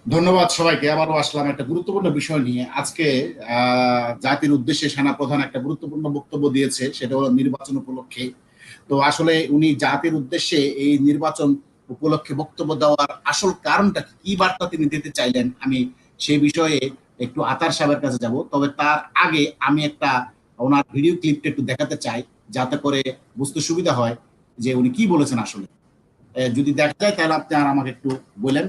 ধন্যবাদ সবাইকে। আবারও আসলাম একটা গুরুত্বপূর্ণ বিষয় নিয়ে। আজকে জাতির উদ্দেশ্যে সেনাপ্রধান একটা গুরুত্বপূর্ণ বক্তব্য দিয়েছে, সেটা হলো নির্বাচন উপলক্ষে। তো আসলে উনি জাতির উদ্দেশ্যে এই নির্বাচন উপলক্ষে বক্তব্য দেওয়ার আসল কারণটা কি, কি বার্তা তিনি দিতে চাইলেন, আমি সেই বিষয়ে একটু আতার সাহেবের কাছে যাব। তবে তার আগে আমি একটা ওনার ভিডিও ক্লিপটা একটু দেখাতে চাই, যাতে করে বুঝতে সুবিধা হয় যে উনি কি বলেছেন আসলে। যদি দেখা যায় তাহলে আপনি আর আমাকে একটু বলেন।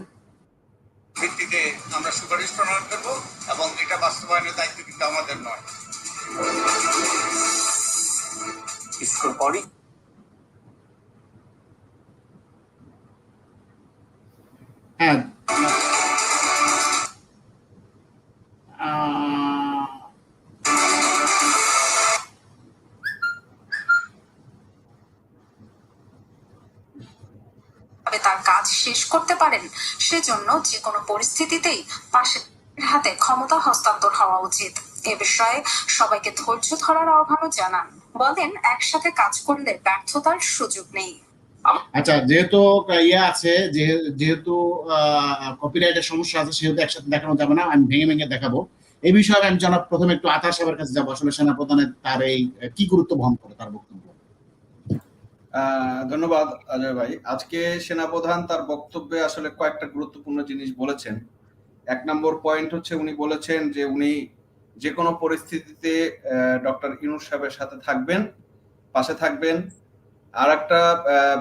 ভিত্তিতে আমরা সুপারিশ প্রণয়ন করব এবং এটা বাস্তবায়নের দায়িত্ব কিন্তু আমাদের নয়। কিছুক্ষণ পরই হ্যাঁ, তার কাজ শেষ করতে পারেন, সেজন্য যে কোনো পরিস্থিতিতেই পাশের হাতে ক্ষমতা হস্তান্তর হওয়া উচিত। এ বিষয়ে সবাইকে ধৈর্য ধরার আহ্বানও জানান। বলেন, একসাথে কাজ করলে ব্যর্থতার সুযোগ নেই। আচ্ছা, যেহেতু ইয়ে আছে, যেহেতু কপিরাইটের সমস্যা আছে, সেহেতু একসাথে দেখানো যাবে না, আমি ভেঙে ভেঙে দেখাবো। এই বিষয়ে আমি জনাব প্রথমে একটু আতার সাহেবের কাছে যাবো, আসলে সেনাপ্রধানের তার এই কি গুরুত্ব বহন করে তার বক্তব্য। ধন্যবাদ অজয় ভাই। আজকে সেনাপ্রধান তার বক্তব্যে আসলে কয়েকটা গুরুত্বপূর্ণ জিনিস বলেছেন। এক নম্বর পয়েন্ট হচ্ছে উনি বলেছেন যে উনি যে কোনো পরিস্থিতিতে ডক্টর ইউনূস সাহেবের সাথে থাকবেন, পাশে থাকবেন। আর একটা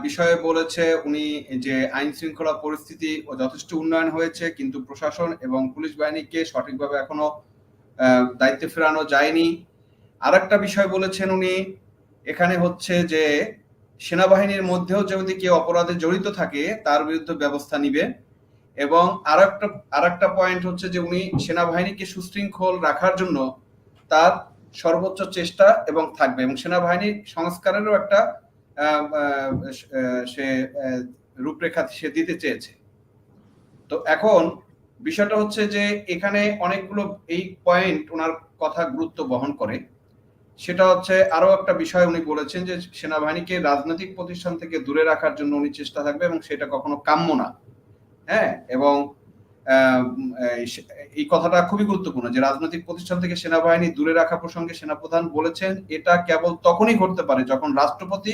বিষয়ে বলেছে উনি যে আইন শৃঙ্খলা পরিস্থিতি যথেষ্ট উন্নয়ন হয়েছে, কিন্তু প্রশাসন এবং পুলিশ বাহিনীকে সঠিকভাবে এখনো দায়িত্বে ফেরানো যায়নি। আর একটা বিষয় বলেছেন উনি, এখানে হচ্ছে যে সেনাবাহিনীর মধ্যেও যদি কেউ অপরাধে জড়িত থাকে তার বিরুদ্ধে ব্যবস্থা নিবে। এবং আর একটা পয়েন্ট হচ্ছে যে উনি সেনাবাহিনীকে সুশৃঙ্খল রাখার জন্য তার সর্বোচ্চ চেষ্টা এবং থাকবে, এবং সেনাবাহিনীর সংস্কারেরও একটা সে রূপরেখা সে দিতে চেয়েছে। তো এখন বিষয়টা হচ্ছে যে এখানে অনেকগুলো এই পয়েন্ট ওনার কথা গুরুত্ব বহন করে। সেটা হচ্ছে আরো একটা বিষয় উনি বলেছেন যে সেনাবাহিনীকে রাজনৈতিক প্রতিষ্ঠান থেকে দূরে রাখার জন্য উনি চেষ্টা থাকবে, এবং সেটা কখনো কাম্য না। হ্যাঁ, এবং এই কথাটা খুবই গুরুত্বপূর্ণ যে রাজনৈতিক প্রতিষ্ঠান থেকে সেনাবাহিনী দূরে রাখা প্রসঙ্গে সেনাপ্রধান বলেছেন এটা কেবল তখনই ঘটতে পারে যখন রাষ্ট্রপতি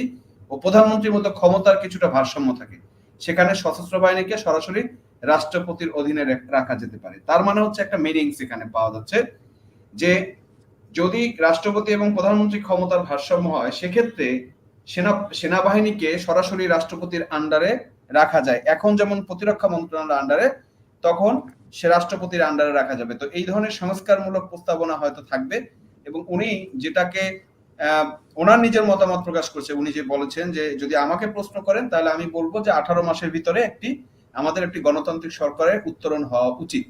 ও প্রধানমন্ত্রীর মধ্যে ক্ষমতার কিছুটা ভারসাম্য থাকে। সেখানে সশস্ত্র বাহিনীকে সরাসরি রাষ্ট্রপতির অধীনে রাখা যেতে পারে। তার মানে হচ্ছে একটা মিনিংস এখানে পাওয়া যাচ্ছে যে যদি রাষ্ট্রপতি এবং প্রধানমন্ত্রী ক্ষমতার ভারসাম্য হয়, সেক্ষেত্রে সেনাবাহিনীকে সরাসরি রাষ্ট্রপতির আন্ডারে রাখা যায়। এখন যেমন প্রতিরক্ষা মন্ত্রণালয়ের আন্ডারে, তখন সে রাষ্ট্রপতির আন্ডারে রাখা যাবে। তো এই ধরনের সংস্কারমূলক প্রস্তাবনা হয়তো থাকবে। এবং উনি যেটাকে ওনার নিজের মতামত প্রকাশ করছে, উনি যে বলেছেন যে যদি আমাকে প্রশ্ন করেন তাহলে আমি বলবো যে 18 মাসের ভিতরে আমাদের একটি গণতান্ত্রিক সরকারের উত্তরণ হওয়া উচিত।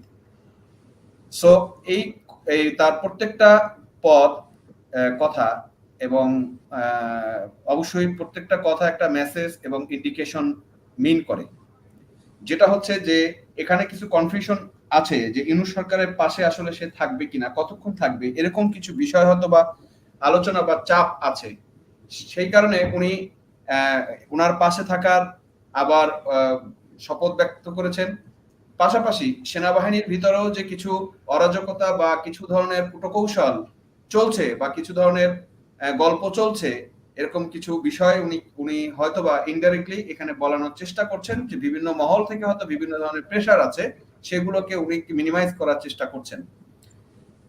সো এই তার প্রত্যেকটা পদ কথা এবং অবশ্যই প্রত্যেকটা কথা একটা মেসেজ এবং ইন্ডিকেশন মিন করে। যেটা হচ্ছে যে এখানে কিছু কনফিউশন আছে যে ইউনূস সরকারের পাশে আসলে সে থাকবে কিনা, কতক্ষণ থাকবে, এরকম কিছু বিষয় হয়তো বা আলোচনা বা চাপ আছে। সেই কারণে উনি ওনার পাশে থাকার আবার শপথ ব্যক্ত করেছেন। পাশাপাশি সেনাবাহিনীর ভিতরেও যে কিছু অরাজকতা বা কিছু ধরনের কূটকৌশল চলছে বা কিছু ধরনের গল্প চলছে, এরকম কিছু বিষয় উনি হয়তোবা ইনডাইরেক্টলি এখানে বলানোর চেষ্টা করছেন যে বিভিন্ন মহল থেকে হয়তো বিভিন্ন ধরনের প্রেশার আছে, সেগুলোকে উনি মিনিমাইজ করার চেষ্টা করছেন।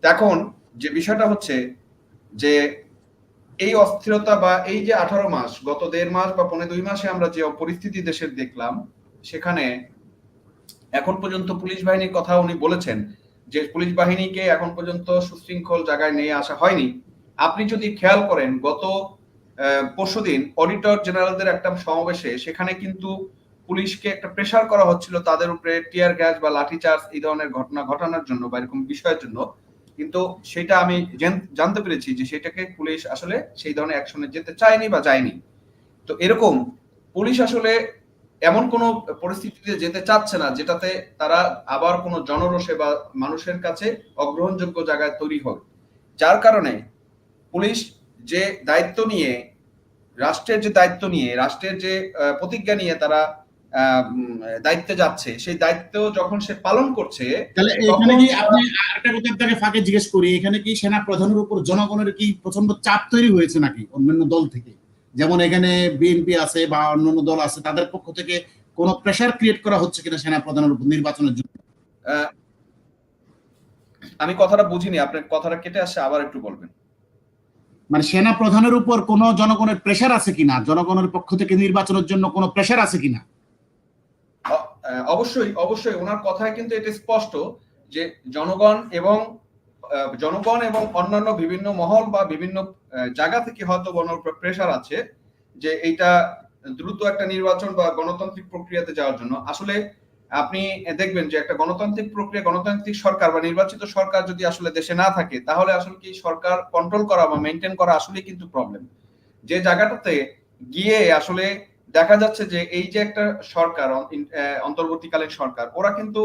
এখন যে বিষয়টা হচ্ছে যে এই অস্থিরতা বা এই যে 18 মাস, গত 1.5 মাস বা 2.5 মাসে আমরা যে পরিস্থিতি দেশের দেখলাম, সেখানে এখন পর্যন্ত পুলিশ বাহিনীর কথা উনি বলেছেন যে পুলিশ বাহিনীকে এখন পর্যন্ত সুশৃঙ্খল জায়গায় নিয়ে আসা হয়নি। আপনি যদি খেয়াল করেন, গত পরশুদিন অডিটর জেনারেলদের একটা সমাবেশে সেখানে কিন্তু পুলিশকে একটা প্রেসার করা হচ্ছিল তাদের উপরে টিয়ার গ্যাস বা লাঠিচার্জ এই ধরনের ঘটনা ঘটানোর জন্য বা এরকম বিষয়ের জন্য, কিন্তু সেটা আমি জানতে পেরেছি যে সেটাকে পুলিশ আসলে সেই ধরনের অ্যাকশনে যেতে চায়নি বা যায়নি। তো এরকম পুলিশ আসলে এমন কোন পরিস্থিতিতে যেতে চাচ্ছে না যেটাতে তারা আবার কোনো জনরোষে বা মানুষের কাছে অগ্রহণযোগ্য জায়গায় তৈরি হয়। যার কারণে পুলিশ যে দায়িত্ব নিয়ে রাষ্ট্রের যে প্রতিজ্ঞা নিয়ে তারা দায়িত্বে যাচ্ছে, সেই দায়িত্ব যখন সে পালন করছে তাহলে এখানে কি আপনি আরেকটা কথা আপনাকে ফাঁকে জিজ্ঞেস করি, এখানে কি সেনা প্রধানের উপর জনগণের কি প্রচন্ড চাপ তৈরি হয়েছে নাকি অন্যান্য দল থেকে? যেমন এখানে বিএনপি আছে বা অন্যান্য দল আছে, তাদের পক্ষ থেকে কোনো প্রেসার ক্রিয়েট করা হচ্ছে কিনা সেনা প্রধানের উপর নির্বাচনের জন্য? আমি কথাটা বুঝিনি, আপনার কথাটা কেটে আসছে, আবার একটু বলবেন। মানে সেনা প্রধানের উপর কোনো জনগণের প্রেসার আছে কিনা, জনগণের পক্ষ থেকে নির্বাচনের জন্য কোনো প্রেসার আছে কিনা? অবশ্যই অবশ্যই, ওনার কথায় কিন্তু এটা স্পষ্ট যে জনগণ এবং অন্যান্য বিভিন্ন মহল বা বিভিন্ন জায়গা থেকে হয়তো প্রেসার আছে যে এইটা দ্রুত একটা নির্বাচন বা গণতান্ত্রিক প্রক্রিয়াতে যাওয়ার জন্য। আসলে আপনি দেখবেন যে একটা গণতান্ত্রিক প্রক্রিয়া, গণতান্ত্রিক সরকার বা নির্বাচিত সরকার যদি আসলে দেশে না থাকে, তাহলে আসলে কি সরকার কন্ট্রোল করা বা মেনটেন করা আসলে কিন্তু প্রবলেম। যে জায়গাটাতে গিয়ে আসলে দেখা যাচ্ছে যে এই যে একটা সরকার, অন্তর্বর্তীকালীন সরকার, ওরা কিন্তু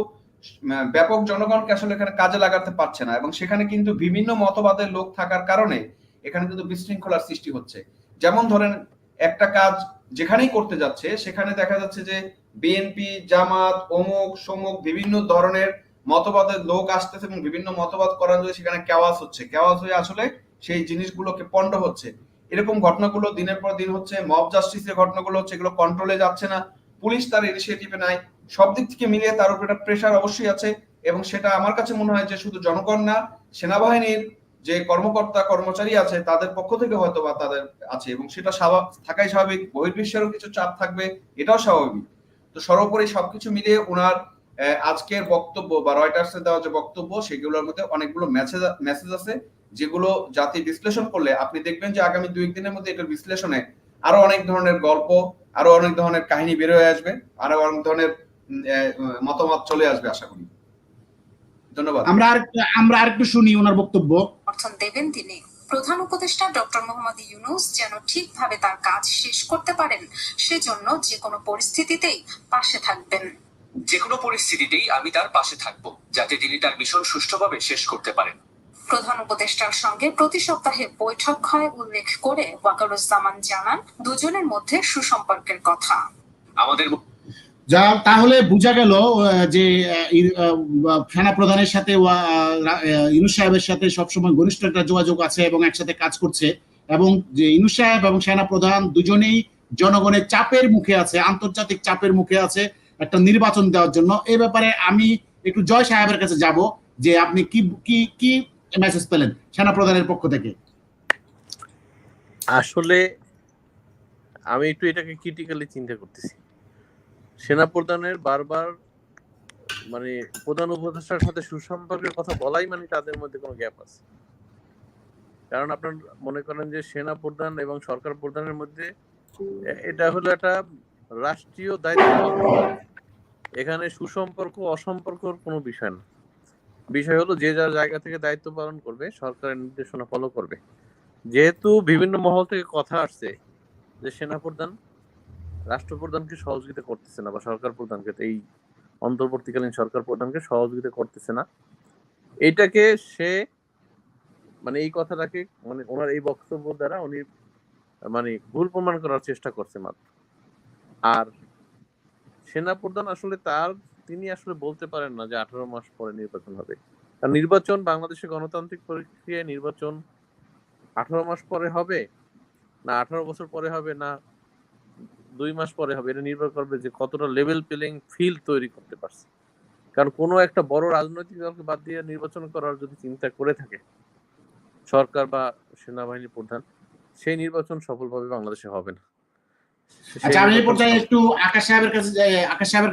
ব্যাপক জনগণকে আসলে এখানে কাজে লাগাতে পারছে না, এবং সেখানে কিন্তু বিভিন্ন মতবাদের লোক থাকার কারণে এখানে কিন্তু বিশৃঙ্খলার সৃষ্টি হচ্ছে। যেমন ধরেন একটা কাজ যেখানেই করতে যাচ্ছে সেখানে দেখা যাচ্ছে যে বিএনপি, জামাত, অমুক সমুক বিভিন্ন ধরনের মতবাদের লোক আসতেছে এবং বিভিন্ন মতবাদ করার জন্য সেখানে কেওয়াস হচ্ছে, কেওয়াস হয়ে আসলে সেই জিনিসগুলোকে পণ্ড হচ্ছে। এরকম ঘটনাগুলো দিনের পর দিন হচ্ছে, মব জাস্টিসের ঘটনাগুলো হচ্ছে, এগুলো কন্ট্রোলে যাচ্ছে না, পুলিশ তার ইনিশিয়েটিভে নাই। সব দিক থেকে মিলিয়ে তার উপর একটা প্রেশার অবশ্যই আছে, এবং সেটা আমার কাছে মনে হয় যে শুধু জনগণ না, সেনাবাহিনীর যে কর্মকর্তা কর্মচারী আছে তাদের পক্ষ থেকে হয়তো বা তাদের আছে, এবং সেটা থাকাই স্বাভাবিক। বহির্বিশ্বেরও কিছু চাপ থাকবে, এটাও স্বাভাবিক। তো সর্বোপরি সবকিছু মিলিয়ে ওনার আজকের বক্তব্য বা রয়টার্সে দেওয়া যে বক্তব্য, সেগুলোর মধ্যে অনেকগুলো মেসেজ আছে, যেগুলো জাতি বিশ্লেষণ করলে আপনি দেখবেন যে আগামী 2-1 দিনের মধ্যে এটার বিশ্লেষণে আরো অনেক ধরনের গল্প, আরো অনেক ধরনের কাহিনী বের হয়ে আসবে, আরো অনেক ধরনের মতামত চলে আসবে আশা করি। ধন্যবাদ। আমরা আরেকটু শুনি ওনার বক্তব্য। সমর্থন দেবেন তিনি। প্রধান উপদেষ্টা ডক্টর মোহাম্মদ ইউনূস যেন ঠিকভাবে তার কাজ শেষ করতে পারেন, সেজন্য যে কোনো পরিস্থিতিতেই পাশে থাকবেন। যে কোনো পরিস্থিতিতেই আমি তার পাশে থাকব, যাতে তিনি তার মিশন সুষ্ঠুভাবে শেষ করতে পারেন। প্রধান উপদেষ্টার সঙ্গে প্রতি সপ্তাহে বৈঠক হয় উল্লেখ করে ওয়াকারুজ্জামান জানান, দুজনের মধ্যে সুসম্পর্কের কথা। আমাদের যা তাহলে বোঝা গেল যে সেনা প্রধানের সাথে ইউনূস সাহেবের সাথে সবসময় ঘনিষ্ঠ একটা যোগাযোগ আছে এবং একসাথে কাজ করছে, এবং যে ইউনূস সাহেব এবং সেনা প্রধান দুজনেই জনগণের চাপের মুখে আছে, আন্তর্জাতিক চাপের মুখে আছে একটা নির্বাচন দেওয়ার জন্য। এই ব্যাপারে আমি একটু জয় সাহেবের কাছে যাব, যে আপনি কি কি কি মেসেজ পেলেন সেনা প্রধানের পক্ষ থেকে? আসলে আমি একটু এটাকে ক্রিটিক্যালি চিন্তা করতেছি। সেনাপ্রধানের বারবার মানে প্রধান উপদেষ্টার সাথে সুসম্পর্কের কথা বলাই মানে তাদের মধ্যে কোনো গ্যাপ আছে। কারণ আপনার মনে করেন যে সেনা প্রধান এবং সরকার প্রধানের মধ্যে এটা হলো একটা রাষ্ট্রীয় দায়িত্ব, এখানে সুসম্পর্ক অসম্পর্কর কোনো বিষয় না। বিষয় হলো যে যার জায়গা থেকে দায়িত্ব পালন করবে, সরকারের নির্দেশনা ফলো করবে। যেহেতু বিভিন্ন মহল থেকে কথা আসছে যে সেনাপ্রধান রাষ্ট্রপ্রধানকে সহযোগিতা করতেছে না, বা সরকার প্রধানকে, এই অন্তর্বর্তীকালীন সরকার প্রধানকে সহযোগিতা করতেছে না, এইটাকে সে মানে এই কথাটাকে মানে ওনার এই বক্তব্য দ্বারা উনি মানে ভুল প্রমাণ করার চেষ্টা করছে মাত্র। আর সেনাপ্রধান আসলে তিনি আসলে বলতে পারেন না যে 18 মাস পরে নির্বাচন হবে। কারণ নির্বাচন বাংলাদেশে গণতান্ত্রিক প্রক্রিয়ায় নির্বাচন 18 মাস পরে হবে না 18 বছর পরে হবে না 2 মাস পরে হবে, এটা নির্ভর করবে যে কতটা লেভেল প্লেইং ফিল্ড তৈরি করতে পারছে। কারণ কোনো একটা বড় রাজনৈতিক দলকে বাদ দিয়ে নির্বাচন করার যদি চিন্তা করে থাকে সরকার বা সেনাবাহিনী প্রধান, সেই নির্বাচন সফলভাবে বাংলাদেশে হবে না। আচ্ছা, আমি এই পর্যায়ে একটু আকাশ সাহেবের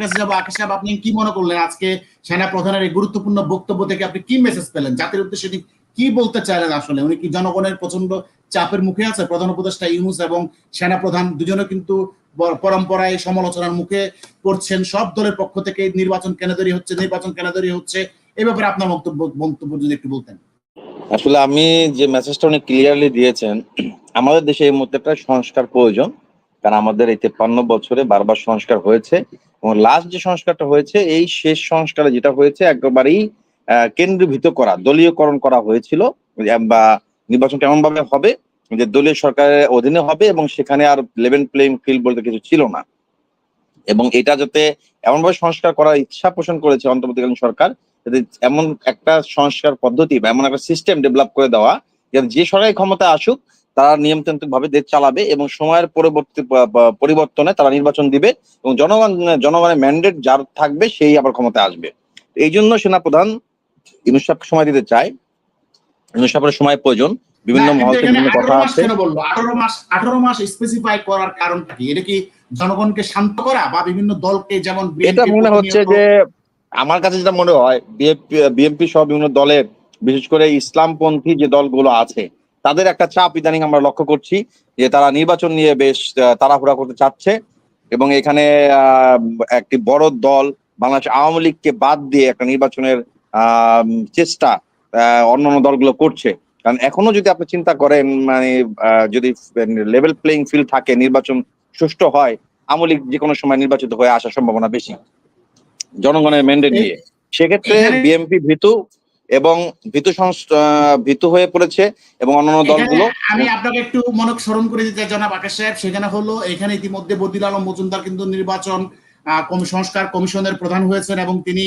কাছে যাবো। আকাশ সাহেব, আপনি কি মনে করলেন আজকে সেনা প্রধানের এই গুরুত্বপূর্ণ বক্তব্য থেকে? আপনি কি মেসেজ পেলেন জাতির উদ্দেশ্যে? কি বলতে চাইলেন আসলে? উনি কি জনগণের প্রচন্ড চাপের মুখে আছে? প্রধান উপদেষ্টা ইউনূস এবং সেনা প্রধান দুজনে কিন্তু পরম্পরায় সমালোচনার মুখে পড়ছেন, সব দলের পক্ষ থেকে নির্বাচন কেন দেরি হচ্ছে, এই ব্যাপারে আপনার মন্তব্য যদি একটু বলতেন। আসলে আমি যে মেসেজটা উনি ক্লিয়ারলি দিয়েছেন, আমাদের দেশে এই মুহূর্তে একটা সংস্কার প্রয়োজন। কারণ আমাদের এই 53 বছরে বারবার সংস্কার হয়েছে, এবং লাস্ট যে সংস্কারটা হয়েছে, এই শেষ সংস্কারে যেটা হয়েছে একেবারেই কেন্দ্রীভূত করা, দলীয়করণ করা হয়েছিল, বা নির্বাচন কেমন ভাবে হবে, যে দলীয় সরকারের অধীনে হবে, এবং সেখানে আর লেভেল প্লেইং ফিল্ড বলতে কিছু ছিল না। এবং এটা যাতে এমনভাবে সংস্কার করার ইচ্ছা পোষণ করেছে অন্তর্বর্তীকালীন সরকার, যাতে এমন একটা সংস্কার পদ্ধতি বা এমন একটা সিস্টেম ডেভেলপ করে দেওয়া যাতে যে সরকারি ক্ষমতায় আসুক তারা নিয়মতান্ত্রিক ভাবে দেশ চালাবে এবং সময়ের পরিবর্তনে তারা নির্বাচন দিবে এবং জনগণের ম্যান্ডেট যার থাকবে সেই আবার ক্ষমতায় আসবে। এই জন্য সেনাপ্রধান ইউনূস সাহেবকে সময় দিতে চায়। ইউনূস সাহেবের সময় প্রয়োজন, বিভিন্ন মহল থেকে বিভিন্ন কথা আছে। 18 মাস স্পেসিফাই করার কারণটা কি? এটা কি জনগণকে শান্ত করা বা বিভিন্ন দলকে, যেমন এটা মনে হচ্ছে যে, আমার কাছে যেটা মনে হয় বিএনপি সহ বিভিন্ন দলের, বিশেষ করে ইসলামপন্থী যে দলগুলো আছে তাদের একটা চাপ ইদানিং আমরা লক্ষ্য করছি যে তারা নির্বাচন নিয়ে বেশ তাড়াহুড়া করতে চাচ্ছে এবং এখানে একটি বড় দল বাংলাদেশ আওয়ামী লীগকে বাদ দিয়ে একটা নির্বাচনের চেষ্টা অন্যান্য দলগুলো করছে। কারণ এখনো যদি আপনি চিন্তা করেন, মানে যদি লেভেল প্লেইং ফিল্ড থাকে, নির্বাচন সুষ্ঠু হয়, আওয়ামী লীগ যে কোনো সময় নির্বাচিত হয়ে আসার সম্ভাবনা বেশি জনগণের ম্যান্ডেট নিয়ে। সেক্ষেত্রে বিএনপি ভীতু হয়ে পড়েছে এবং অন্যান্য দলগুলো। আমি আপনাকে একটু মনে স্মরণ করে দিতে চাই জনাব আকাশ সাহেব, সেখানে হলো এখানে ইতিমধ্যে বদিউল আলম মজুমদার কিন্তু নির্বাচন সংস্কার কমিশনের প্রধান হয়েছেন এবং তিনি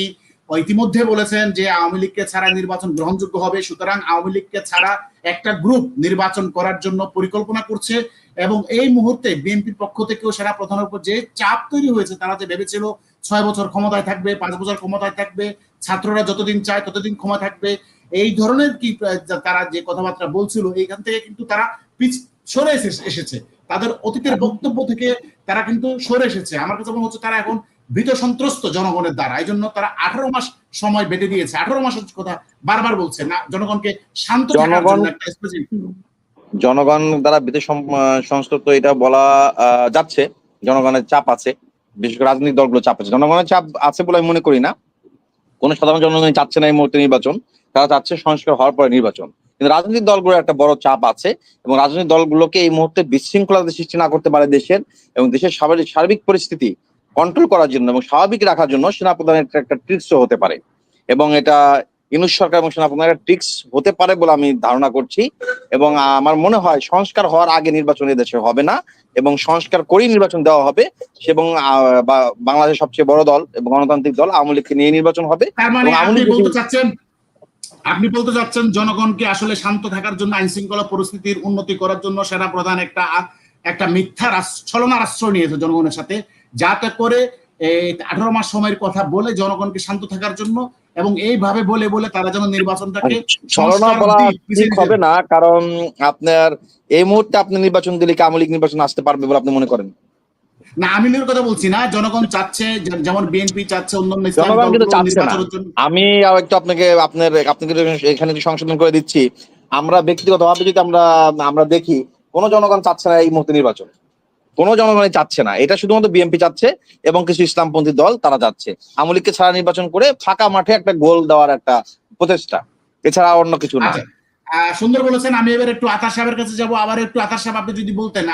ইতিমধ্যে বলেছেন যে আওয়ামী লীগকে ছাড়া নির্বাচন গ্রহণযোগ্য হবে, সুতরাং আওয়ামী লীগকে ছাড়া একটা গ্রুপ নির্বাচন করার জন্য পরিকল্পনা করছে। এবং এই মুহূর্তে বিএনপির পক্ষ থেকেও সেনা প্রধানের উপর যে চাপ তৈরি হয়েছে, তারা যে ভেবেছিল 6 বছর ক্ষমতায় থাকবে, 5 বছর ক্ষমতায় থাকবে, ছাত্ররা যতদিন চায় ততদিন ক্ষমা থাকবে, এই ধরনের কি তারা যে কথাবার্তা বলছিল, এইখান থেকে কিন্তু তারা সরে এসেছে। তাদের অতীতের বক্তব্য থেকে তারা কিন্তু সরে এসেছে। আমার কাছে মনে হচ্ছে তারা এখন ভীত সন্ত্রস্ত জনগণের দ্বারা। এই জন্য তারা 18 মাস সময় বেঁধে দিয়েছে। 18 মাসের কথা বারবার বলছে না, জনগণকে শান্ত থাকার জন্য একটা স্পেসিফিক। জনগণ দ্বারা ভীত সংস্কৃত এটা বলা যাচ্ছে। জনগণের চাপ আছে, বিশেষ করে রাজনৈতিক দলগুলো চাপ আছে। জনগণের চাপ আছে বলে আমি মনে করি না। কোন সাধারণ জনগণ চাচ্ছে না এই মুহূর্তে নির্বাচন, তারা চাচ্ছে সংস্কার হওয়ার পরে নির্বাচন। কিন্তু রাজনৈতিক দলগুলোর একটা বড় চাপ আছে এবং রাজনৈতিক দলগুলোকে এই মুহূর্তে বিশৃঙ্খলতা সৃষ্টি না করতে পারে দেশের এবং দেশের সার্বিক পরিস্থিতি কন্ট্রোল করার জন্য এবং স্বাভাবিক রাখার জন্য সেনাপ্রধানের একটা ট্রিক্সও হতে পারে এবং এটা ইউনূস সরকার এবং সেনাপ্রধানের একটা ট্রিক্স হতে পারে বলে আমি ধারণা করছি। এবং আমার মনে হয় সংস্কার হওয়ার আগে নির্বাচন দেশে হবে না এবং সংস্কার করেই নির্বাচন দেওয়া হবে এবং বাংলাদেশের সবচেয়ে বড় দল এবং গণতান্ত্রিক দল আওয়ামী লীগকে নিয়ে নির্বাচন হবে। আপনি বলতে চাচ্ছেন জনগণকে আসলে শান্ত থাকার জন্য, আইন শৃঙ্খলা পরিস্থিতির উন্নতি করার জন্য সেনাপ্রধান একটা মিথ্যা ছলনার আশ্রয় নিয়েছে জনগণের সাথে, যাতে করে 18 মাস সময়ের কথা বলে জনগণকে শান্ত থাকার জন্য এবং এইভাবে বলে বলে তারা যেন নির্বাচনটাকে ছলনা বলা ঠিক হবে না। কারণ আপনার এই মুহূর্তে আপনি নির্বাচন দিলে কি আওয়ামী লীগ নির্বাচন আসতে পারবে বলে আপনি মনে করেন? না, আমি লীগের কথা বলছি না, জনগণ চাচ্ছে, যেমন বিএনপি চাচ্ছে, অন্যান্য জনগণ কিন্তু চাচ্ছে না। আমি একটু আপনাকে এখানে সংশোধন করে দিচ্ছি। আমরা ব্যক্তিগতভাবে যদি আমরা দেখি, কোন জনগণ চাচ্ছে না এই মুহূর্তে নির্বাচন, কোন জনগণই চাচ্ছে না। এটা শুধুমাত্র বিএনপি চাচ্ছে এবং কিছু ইসলামপন্থী দল তারা যাচ্ছে আওয়ামী লীগকে ছাড়া নির্বাচন করে ফাঁকা মাঠে একটা গোল দেওয়ার একটা প্রচেষ্টা, এছাড়া অন্য কিছু না। সুন্দর বলেছেন। আমি এবার একটু আকাশ সাহেবের কাছে যাবো। আবার একটু আকাশ সাহেব, আপনি যদি বলতেন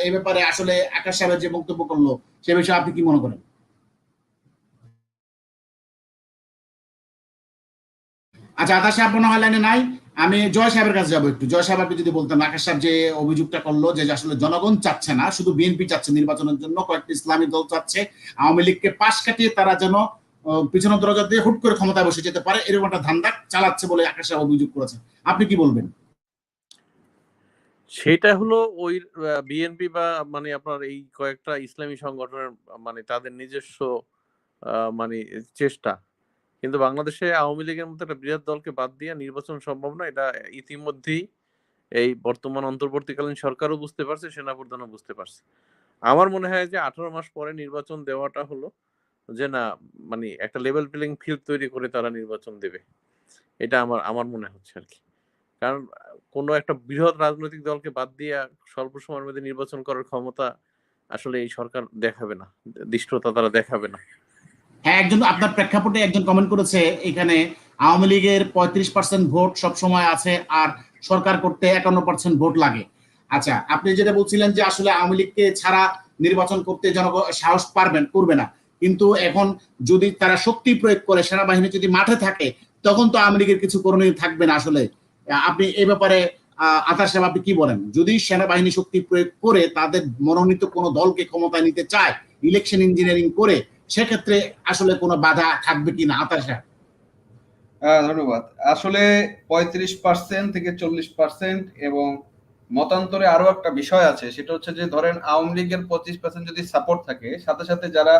এই ব্যাপারে আসলে আকাশ সাহেবের যে বক্তব্য করলো সে বিষয়ে আপনি কি মনে করেন? আচ্ছা, আকাশ সাহেব মনে হয় লাইনে নাই। আমি জয় সাহেবের কাছে যাবো একটু। জয় সাহেব, আপনি যদি বলতেন আকাশ সাহেব যে অভিযোগটা করলো যে আসলে জনগণ চাচ্ছে না, শুধু বিএনপি চাচ্ছে নির্বাচনের জন্য, কয়েকটি ইসলামী দল চাচ্ছে আওয়ামী লীগকে পাশ কাটিয়ে তারা যেন পিছনের দরজা দিয়ে হুট করে ক্ষমতায় বসে যেতে পারে, এরকম একটা ধান্দা চালাচ্ছে বলে আকাশ সাহেব অভিযোগ করেছেন। আপনি কি বলবেন? সেটা হলো ওই বিএনপি বা মানে আপনার এই কয়েকটা ইসলামী সংগঠনের মানে তাদের নিজস্ব মানে চেষ্টা। কিন্তু বাংলাদেশে আওয়ামী লীগের মতো একটা বৃহৎ দলকে বাদ দিয়ে নির্বাচন সম্ভব না, এটা ইতিমধ্যেই এই বর্তমান অন্তর্বর্তীকালীন সরকারও বুঝতে পারছে, সেনাপ্রধানও বুঝতে পারছে। আমার মনে হয় যে 18 মাস পরে নির্বাচন দেওয়াটা হলো যে না, মানে একটা লেভেল প্লেইং ফিল্ড তৈরি করে তারা নির্বাচন দেবে, এটা আমার মনে হচ্ছে আর কি। কারণ কোনো একটা বৃহৎ রাজনৈতিক দলকে বাদ দিয়ে স্বল্প সময়ের মধ্যে নির্বাচন করার ক্ষমতা আসলে এই সরকার দেখাবে না, দৃষ্টতা তারা দেখাবে না। হ্যাঁ, একজন আপনার প্রেক্ষাপটে একজন কমেন্ট করেছে এখানে আওয়ামী লীগের 35% ভোট সব সময় আছে আর সরকার করতে 51% ভোট লাগে। আচ্ছা, আপনি যেটা বলছিলেন যে আসলে আওয়ামী লীগকে ছাড়া নির্বাচন করতে জনগণ সাহস করবে না, কিন্তু এখন যদি তারা শক্তি প্রয়োগ করে, সেনাবাহিনী যদি মাঠে থাকে, তখন তো আওয়ামী লীগের কিছু করণীয় থাকবে না। আসলে আপনি এই ব্যাপারে আতার সাহেব আপনি কি বলেন? যদি সেনাবাহিনী শক্তি প্রয়োগ করে তাদের মনোনীত কোনো দলকে ক্ষমতায় নিতে চায়, ইলেকশন ইঞ্জিনিয়ারিং করে, সেক্ষেত্রে আসলে কোনো বাধা থাকবে কিনা আতাশা? ধন্যবাদ। আসলে 35% থেকে 40% এবং মতান্তরে আরো একটা বিষয় আছে, সেটা হচ্ছে যে ধরেন আওয়ামী লীগের 25% যদি সাপোর্ট থাকে, সাথে সাথে যারা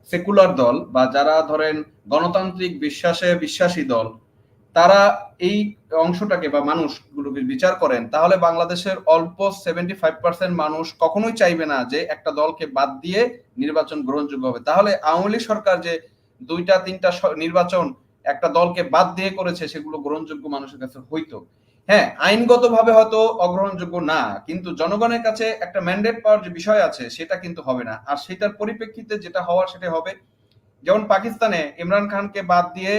সেকুলার দল বা যারা ধরেন গণতান্ত্রিক বিশ্বাসে বিশ্বাসী দল, তারা এই অংশটাকে বা মানুষগুলোকে বিচার করেন, তাহলে বাংলাদেশের অল্প 75% মানুষ কখনোই চাইবে না যে একটা দলকে বাদ দিয়ে নির্বাচন গ্রহণযোগ্য হবে। তাহলে আওয়ামী লীগ সরকার যে 2-3টা নির্বাচন একটা দলকে বাদ দিয়ে করেছে, সেগুলো গ্রহণযোগ্য মানুষের কাছে হইতো। হ্যাঁ, আইনগতভাবে হয়তো অগ্রহণযোগ্য না, কিন্তু জনগণের কাছে একটা ম্যান্ডেট পাওয়ার যে বিষয় আছে সেটা কিন্তু হবে না। আর সেটার পরিপ্রেক্ষিতে যেটা হওয়ার সেটা হবে, যেমন পাকিস্তানে ইমরান খানকে বাদ দিয়ে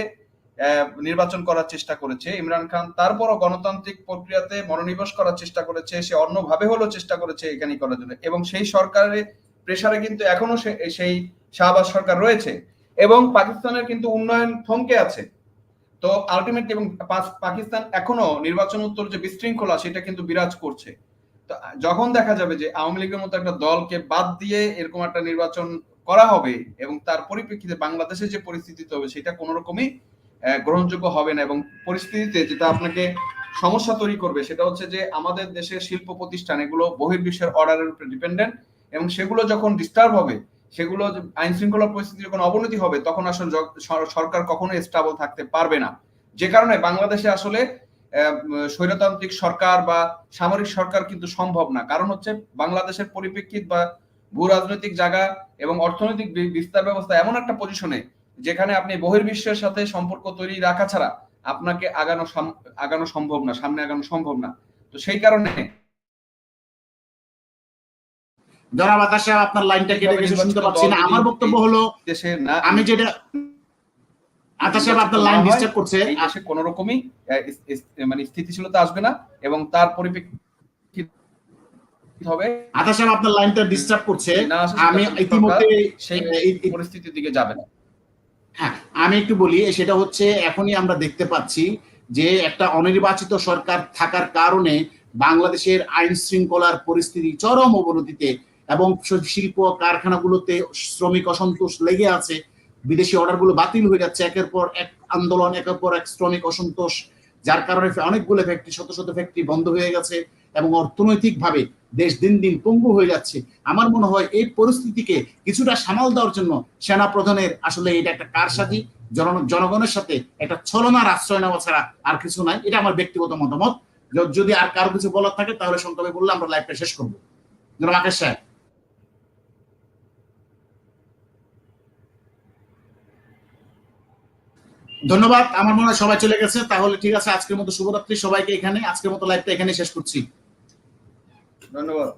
নির্বাচন করার চেষ্টা করেছে ইমরান খান, তারপরও গণতান্ত্রিক প্রক্রিয়াতে মনোনিবেশ করার চেষ্টা করেছে, সে অন্যভাবে হলেও চেষ্টা করেছে এখানে করার জন্য, এবং সেই সরকারের প্রেসারে কিন্তু এখনো সেই শাহবাজ সরকার রয়েছে, এবং পাকিস্তানের কিন্তু উন্নয়ন থমকে আছে। তো আলটিমেটলি এবং পাকিস্তান এখনো নির্বাচন উত্তর যে বিশৃঙ্খলা সেটা কিন্তু বিরাজ করছে। তো যখন দেখা যাবে যে আওয়ামী লীগের মতো একটা দলকে বাদ দিয়ে এরকম একটা নির্বাচন করা হবে, এবং তার পরিপ্রেক্ষিতে বাংলাদেশে যে পরিস্থিতি হবে সেটা কোনো রকমই গ্রহণযোগ্য হবে না, এবং পরিস্থিতিতে যেটা আপনাকে সমস্যা তৈরি করবে সেটা হচ্ছে যে আমাদের দেশের শিল্প প্রতিষ্ঠান এগুলো বহির্বিশ্বের অর্ডারের উপর ডিপেন্ডেন্ট, এবং সেগুলো যখন ডিস্টার্ব হবে, সেগুলো আইন শৃঙ্খলা পরিস্থিতি যখন অবনতি হবে, তখন আসলে সরকার কখনোই স্টেবল থাকতে পারবে না। যে কারণে বাংলাদেশে আসলে স্বৈরতান্ত্রিক সরকার বা সামরিক সরকার কিন্তু সম্ভব না। কারণ হচ্ছে বাংলাদেশের পরিপ্রেক্ষিত বা ভূ রাজনৈতিক জায়গা এবং অর্থনৈতিক বিস্তার ব্যবস্থা এমন একটা পজিশনে যেখানে আপনি বহির্বিশ্বের সাথে সম্পর্ক তৈরি রাখা ছাড়া আপনাকে আগানো সম্ভব না, সামনে আগানো সম্ভব না। তো সেই কারণে জনাব আতাশ সাহেব, আপনার লাইনটা কেটে গেছে, শুনতে পাচ্ছি না। আমার বক্তব্য হলো, দেশে না, আমি যেটা আতাশ সাহেব আপনার লাইন ডিস্টার্ব করছে, এই দেশে কোনো রকমই মানে স্থিতিশীলতা আসবে না, এবং তার পরিপ্রেক্ষিত হবে আতাশ সাহেব আপনার লাইনটা ডিস্টার্ব করছে। আমি ইতিমধ্যে সেই পরিস্থিতির দিকে যাবে না। হ্যাঁ, আমি একটু বলি, সেটা হচ্ছে এখনই আমরা দেখতে পাচ্ছি যে একটা অনির্বাচিত সরকার থাকার কারণে বাংলাদেশের আইন শৃঙ্খলার পরিস্থিতি চরম অবনতিতে, এবং শিল্প কারখানাগুলোতে শ্রমিক অসন্তোষ লেগে আছে। বিদেশি অর্ডারগুলো বাতিল হয়ে যাচ্ছে, একের পর এক আন্দোলন, একের পর এক শ্রমিক অসন্তোষ, যার কারণে অনেকগুলো ফ্যাক্টরি, শত শত ফ্যাক্টরি বন্ধ হয়ে গেছে, এবং অর্থনৈতিকভাবে দেশ দিন দিন পঙ্গু হয়ে যাচ্ছে। আমার মনে হয় এই পরিস্থিতিকে কিছুটা সামাল দেওয়ার জন্য সেনা প্রধানের আসলে এটা একটা কারসাজি, জনগণের সাথে একটা ছলনার আশ্রয় নেওয়া ছাড়া আর কিছু নাই। এটা আমার ব্যক্তিগত মতামত। যদি আর কারো কিছু বলার থাকে তাহলে সংক্ষেপে বললে আমরা লাইভটা শেষ করবো। জনাব আকাশ সাহেব। ধন্যবাদ। আমার মনে হয় সবাই চলে গেছে, তাহলে ঠিক আছে, আজকের মতো শুভরাত্রি সবাইকে। এখানে আজকের মতো লাইভটা এখানে শেষ করছি। ধন্যবাদ।